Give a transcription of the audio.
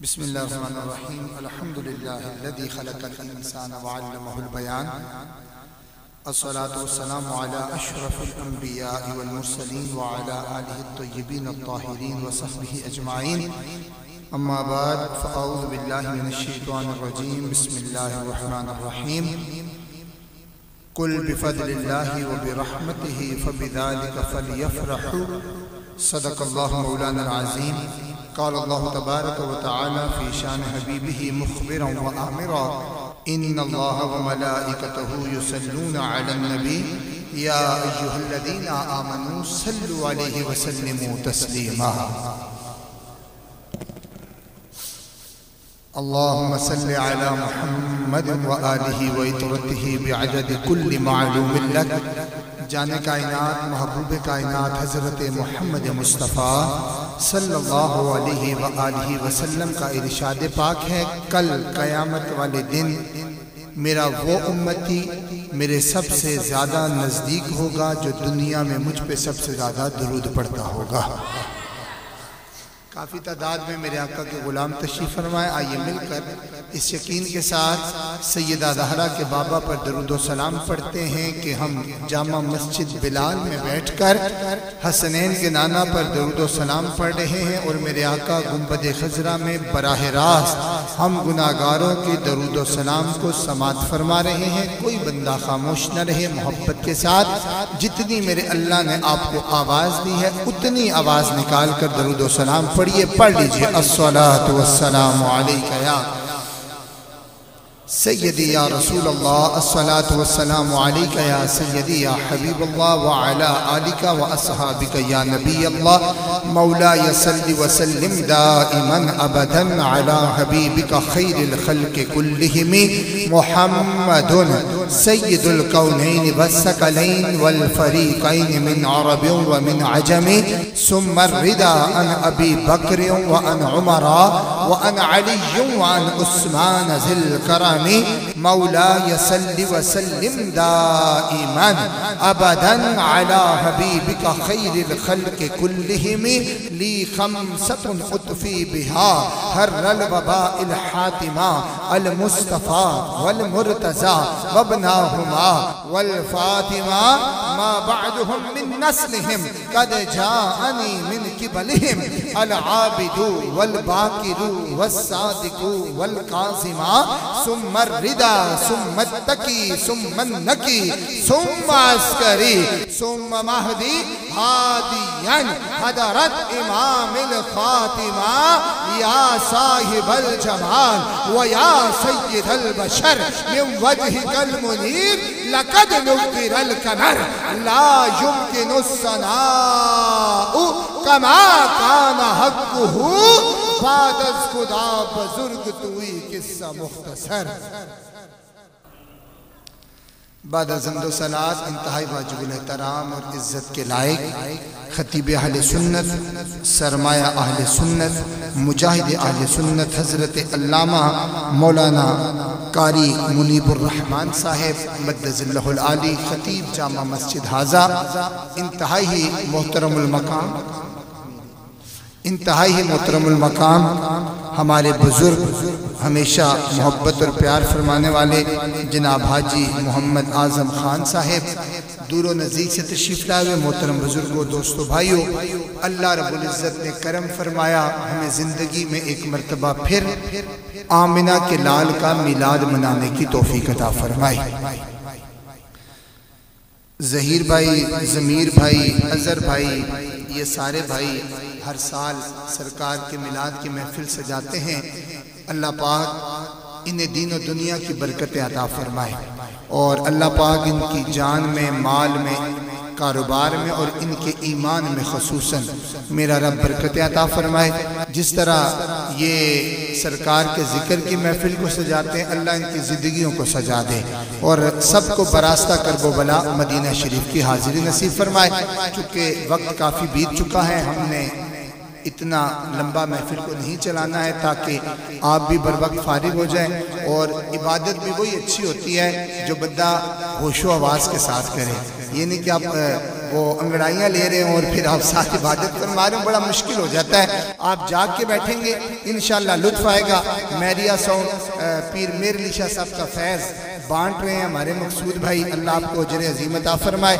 بسم الله الرحمن الرحيم. الحمد لله الذي خلق الإنسان وعلمه البيان. الصلاة والسلام على أشرف الأنبياء والمرسلين وعلى آله الطيبين الطاهرين وصحبه أجمعين. أما بعد فأعوذ بالله من الشيطان الرجيم. بسم الله الرحمن الرحيم. قل بفضل الله وبرحمته فبذلك فليفرحوا. صدق الله مولانا العظيم. قال الله تبارك وتعالى في شان حبيبه مخبرا وآمرا إن الله وملائكته يصلون على النبي يا أيها الذين آمنوا صلوا عليه وسلموا تسليما. اللهم صل على محمد وآله وإطرته بعدد كل معلوم لك. جان کائنات محبوب کائنات حضرت محمد مصطفیٰ صلی اللہ علیہ وآلہ وسلم کا ارشاد پاک ہے، کل قیامت والے دن میرا وہ امتی میرے سب سے زیادہ نزدیک ہوگا جو دنیا میں مجھ پہ سب سے زیادہ درود پڑھتا ہوگا. کافی تعداد میں میرے آقا کے غلام تشریف فرمائے. آئیے مل کر اس یقین کے ساتھ سیدہ زہرا کے بابا پر درود و سلام پڑھتے ہیں کہ ہم جامع مسجد بلال میں بیٹھ کر حسنین کے نانا پر درود و سلام پڑھ رہے ہیں، اور میرے آقا گنبد خضرا میں براہ راست ہم گناہگاروں کے درود و سلام کو سماعت فرما رہے ہیں. کوئی بندہ خاموش نہ رہے، محبت کے ساتھ جتنی میرے اللہ نے آپ کو آواز دی ہے اتنی آواز نکال کر درود و سلام پڑھ لیجئے. الصلاة والسلام علیکہ یا سیدی یا رسول اللہ، الصلاة والسلام علیکہ یا سیدی یا حبیب اللہ، وعلا آلکہ واصحابکہ یا نبی اللہ. مولا صلی وسلم دائما ابدا علی حبیبکہ خیر الخلق کلہم محمد سید الکونین والثقلین والفریقین من عرب ومن عجم ثم الرضا عن ابی بکر وعن عمر وعن علی وعن عثمان ذی الکرم. مولا صلی وسلم دائما ابدا علی حبیبک خیر الخلق کلہم. لی خمسۃ اطفی بہا حر الوباء الحاتمہ المصطفیٰ والمرتضی وابناہما والفاطمہ ما بعدهم من نسلهم قد جاءنی من قبلهم العابد والباکر والصادق والقاسم ثم الرضا ثم التقی ثم النقی ثم عسکری ثم مہدی ہادیا حضرت امام الخاتمہ یا صاحب الجمال ویا سید البشر من وجہک المنیر لقد نکر القمر لا يمكن الثناء کما کان حقہ. بعد از خدا بزرگ توئی قصہ مختصر. بعد از حمد و صلات انتہائی واجب الاحترام اور عزت کے لائق خطیب اہل سنت، سرمایہ اہل سنت، مجاہد اہل سنت حضرت علامہ مولانا قاری منیب الرحمن صاحب مدد اللہ العالی، خطیب جامع مسجد حاضہ، انتہائی محترم المقام، انتہائی محترم المقام، ہمارے بزرگ ہمیشہ محبت اور پیار فرمانے والے جناب حاجی محمد اعظم خان صاحب، دور و نزدیک سے تشریف لائے ہوئے محترم بزرگوں، دوستو، بھائیوں، اللہ رب العزت نے کرم فرمایا، ہمیں زندگی میں ایک مرتبہ پھر آمنہ کے لال کا میلاد منانے کی توفیق عطا فرمائی. ظہیر بھائی، ضمیر بھائی، اظہر بھائی، یہ سارے بھائی ہر سال سرکار کے میلاد کی محفل سجاتے ہیں. اللہ پاک انہیں دین و دنیا کی برکت عطا فرمائے، اور اللہ پاک ان کی جان میں، مال میں، کاروبار میں اور ان کے ایمان میں خصوصاً میرا رب برکت عطا فرمائے. جس طرح یہ سرکار کے ذکر کی محفل کو سجاتے ہیں، اللہ ان کی زندگیوں کو سجا دے اور سب کو براستہ کرب و بلا مدینہ شریف کی حاضری نصیب فرمائے. چونکہ وقت کافی بیت چکا ہے، ہم نے اتنا لمبا محفل کو نہیں چلانا ہے تاکہ آپ بھی بر وقت فارغ ہو جائیں، اور عبادت بھی وہی اچھی ہوتی ہے جو بندہ ہوش و آواز کے ساتھ کرے. یہ نہیں کہ آپ وہ انگڑائیاں لے رہے ہوں اور پھر آپ ساتھ عبادت فرما رہے ہوں، بڑا مشکل ہو جاتا ہے۔ آپ جاگ کے بیٹھیں گے انشاءاللہ لطف آئے گا۔ میریا ساؤنڈ پیر میر علی شاہ صاحب کا فیض بانٹ رہے ہیں ہمارے مقصود بھائی، اللہ آپ کو اجر عظیم عطا فرمائے۔